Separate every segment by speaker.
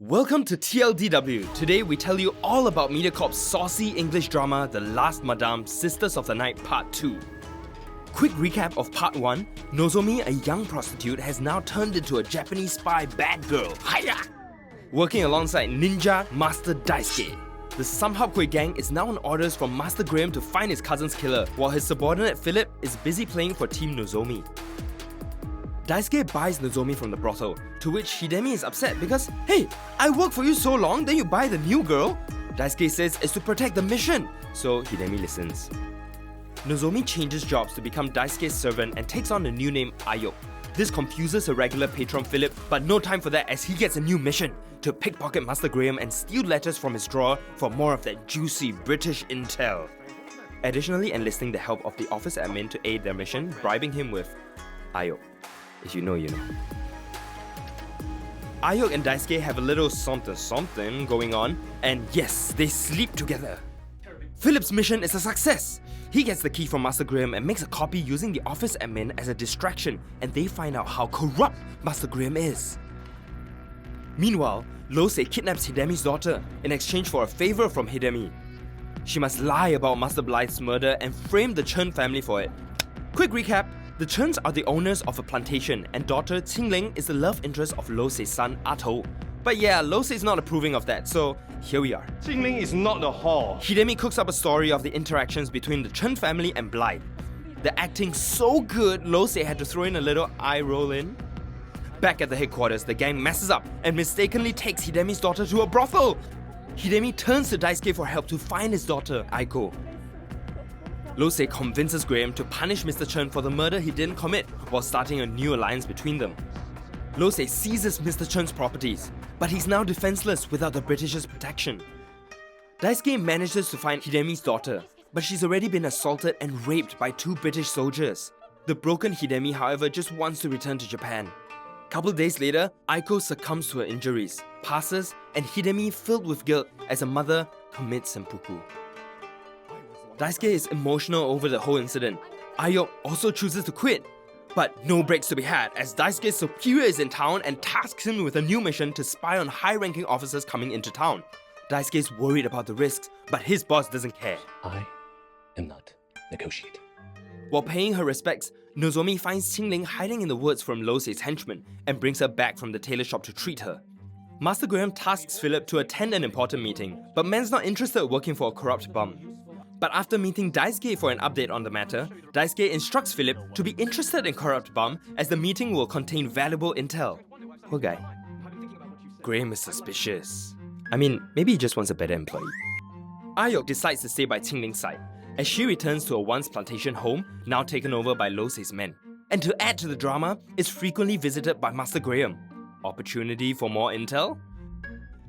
Speaker 1: Welcome to TLDW. Today we tell you all about Mediacorp's saucy English drama The Last Madame Sisters of the Night Part 2. Quick recap of Part 1, Nozomi, a young prostitute, has now turned into a Japanese spy bad girl, Hiya! Working alongside ninja Master Daisuke. The Samhapkoi gang is now on orders from Master Graham to find his cousin's killer, while his subordinate Philip is busy playing for Team Nozomi. Daisuke buys Nozomi from the brothel, to which Hidemi is upset because, hey, I worked for you so long, then you buy the new girl? Daisuke says it's to protect the mission, so Hidemi listens. Nozomi changes jobs to become Daisuke's servant and takes on a new name, Ayo. This confuses her regular patron Philip, but no time for that as he gets a new mission, to pickpocket Master Graham and steal letters from his drawer for more of that juicy British intel. Additionally enlisting the help of the office admin to aid their mission, bribing him with Ayo. If you know, you know. Ayok and Daisuke have a little something going on, and yes, they sleep together. Philip's mission is a success. He gets the key from Master Graham and makes a copy using the office admin as a distraction, and they find out how corrupt Master Graham is. Meanwhile, Losei kidnaps Hidemi's daughter in exchange for a favor from Hidemi. She must lie about Master Blythe's murder and frame the Chen family for it. Quick recap. The Chens are the owners of a plantation, and daughter Qingling is the love interest of Losei's son Atou. But yeah, Losei's not approving of that, so here we are.
Speaker 2: Qingling is not the whore.
Speaker 1: Hidemi cooks up a story of the interactions between the Chen family and Blythe. The acting so good, Losei had to throw in a little eye roll in. Back at the headquarters, the gang messes up and mistakenly takes Hidemi's daughter to a brothel. Hidemi turns to Daisuke for help to find his daughter, Aiko. Losei convinces Graham to punish Mr. Chen for the murder he didn't commit while starting a new alliance between them. Losei seizes Mr. Chen's properties, but he's now defenseless without the British's protection. Daisuke manages to find Hidemi's daughter, but she's already been assaulted and raped by 2 British soldiers. The broken Hidemi, however, just wants to return to Japan. Couple days later, Aiko succumbs to her injuries, passes, and Hidemi, filled with guilt as a mother, commits seppuku. Daisuke is emotional over the whole incident. Ayok also chooses to quit. But no breaks to be had as Daisuke's superior is in town and tasks him with a new mission to spy on high-ranking officers coming into town. Daisuke is worried about the risks, but his boss doesn't care.
Speaker 3: I am not negotiating.
Speaker 1: While paying her respects, Nozomi finds Qingling hiding in the woods from Losei's henchmen and brings her back from the tailor shop to treat her. Master Graham tasks Philip to attend an important meeting, but man's not interested in working for a corrupt bum. But after meeting Daisuke for an update on the matter, Daisuke instructs Philip to be interested in Corrupt Bum as the meeting will contain valuable intel. Poor guy. Graham is suspicious. I mean, maybe he just wants a better employee. Ayok decides to stay by Qingling's side, as she returns to a once plantation home, now taken over by Losei's men. And to add to the drama, is frequently visited by Master Graham. Opportunity for more intel?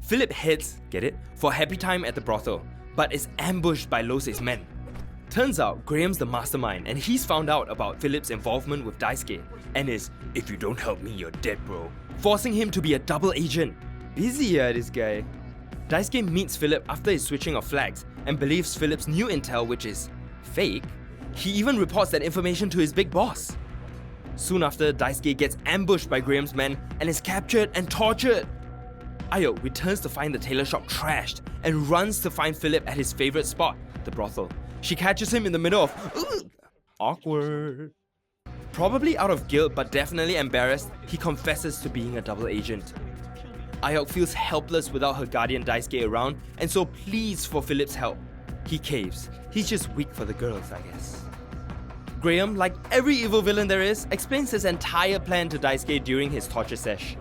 Speaker 1: Philip heads, get it, for a happy time at the brothel, but is ambushed by Losei's men. Turns out Graham's the mastermind and he's found out about Philip's involvement with Daisuke and is, if you don't help me, you're dead bro, forcing him to be a double agent. Busy this guy. Daisuke meets Philip after his switching of flags and believes Philip's new intel, which is fake. He even reports that information to his big boss. Soon after, Daisuke gets ambushed by Graham's men and is captured and tortured. Ayo returns to find the tailor shop trashed and runs to find Philip at his favorite spot, the brothel. She catches him in the middle of awkward. Probably out of guilt but definitely embarrassed, he confesses to being a double agent. Ayok feels helpless without her guardian Daisuke around and so pleads for Philip's help. He caves. He's just weak for the girls, I guess. Graham, like every evil villain there is, explains his entire plan to Daisuke during his torture sesh.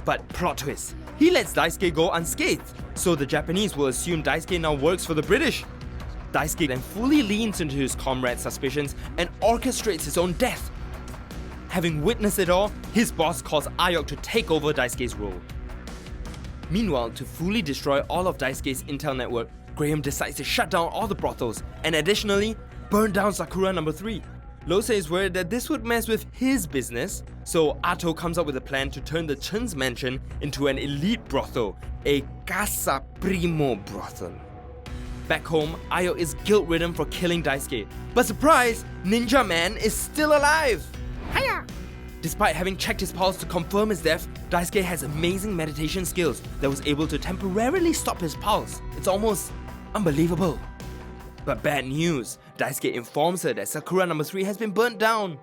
Speaker 1: But plot twist, he lets Daisuke go unscathed, so the Japanese will assume Daisuke now works for the British. Daisuke then fully leans into his comrade's suspicions and orchestrates his own death. Having witnessed it all, his boss calls Ayok to take over Daisuke's role. Meanwhile, to fully destroy all of Daisuke's intel network, Graham decides to shut down all the brothels and additionally, burn down Sakura No. 3. Losei is worried that this would mess with his business, so Atou comes up with a plan to turn the Chen's mansion into an elite brothel, a Casa Primo brothel. Back home, Ayo is guilt-ridden for killing Daisuke, but surprise, Ninja Man is still alive! Hiya! Despite having checked his pulse to confirm his death, Daisuke has amazing meditation skills that was able to temporarily stop his pulse. It's almost unbelievable. But bad news, Daisuke informs her that Sakura number 3 has been burnt down.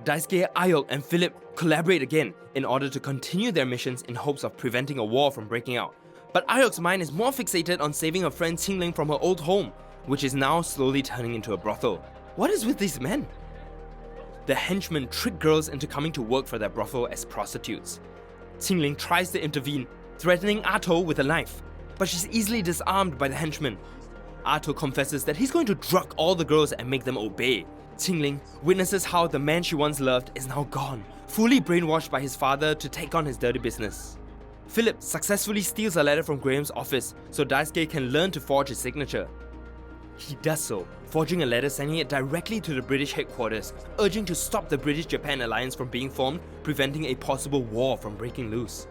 Speaker 1: Daisuke, Ayok and Philip collaborate again in order to continue their missions in hopes of preventing a war from breaking out. But Ayok's mind is more fixated on saving her friend Qingling from her old home, which is now slowly turning into a brothel. What is with these men? The henchmen trick girls into coming to work for their brothel as prostitutes. Qingling tries to intervene, threatening Ato with a knife, but she's easily disarmed by the henchmen. Ato confesses that he's going to drug all the girls and make them obey. Qingling witnesses how the man she once loved is now gone, fully brainwashed by his father to take on his dirty business. Philip successfully steals a letter from Graham's office so Daisuke can learn to forge his signature. He does so, forging a letter sending it directly to the British headquarters, urging to stop the British-Japan alliance from being formed, preventing a possible war from breaking loose.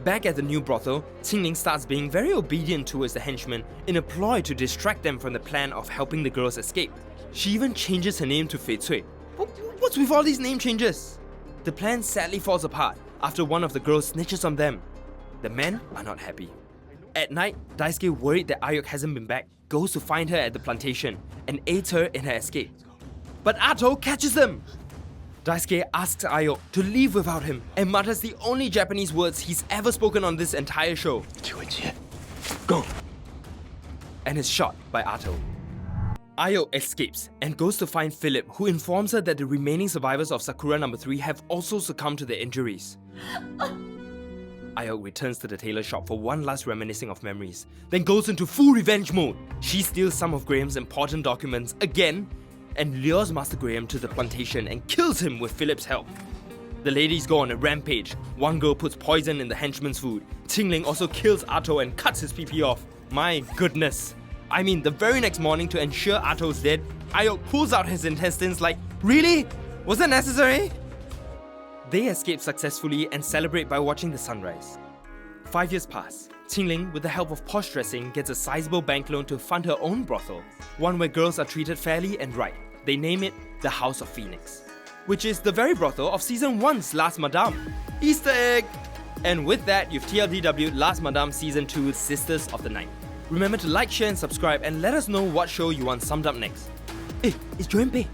Speaker 1: Back at the new brothel, Qingling starts being very obedient towards the henchmen in a ploy to distract them from the plan of helping the girls escape. She even changes her name to Fei Cui. What's with all these name changes? The plan sadly falls apart after one of the girls snitches on them. The men are not happy. At night, Daisuke, worried that Ayok hasn't been back, goes to find her at the plantation and aids her in her escape. But Ato catches them! Daisuke asks Ayok to leave without him and mutters the only Japanese words he's ever spoken on this entire show.
Speaker 3: Go!
Speaker 1: And is shot by Ato. Ayok escapes and goes to find Philip, who informs her that the remaining survivors of Sakura number 3 have also succumbed to their injuries. Ayok returns to the tailor shop for one last reminiscing of memories, then goes into full revenge mode. She steals some of Graham's important documents again and lures Master Graham to the plantation and kills him with Philip's help. The ladies go on a rampage. One girl puts poison in the henchman's food. Qingling also kills Ato and cuts his PP off. My goodness. I mean, the very next morning, to ensure Ato's dead, Ayok pulls out his intestines like, really? Was that necessary? They escape successfully and celebrate by watching the sunrise. 5 years pass. Qingling, with the help of posh dressing, gets a sizable bank loan to fund her own brothel, one where girls are treated fairly and right. They name it the House of Phoenix, which is the very brothel of Season 1's Last Madame. Easter egg! And with that, you've TLDW Last Madame Season 2's Sisters of the Night. Remember to like, share and subscribe and let us know what show you want summed up next. Hey, it's Joanne Pei.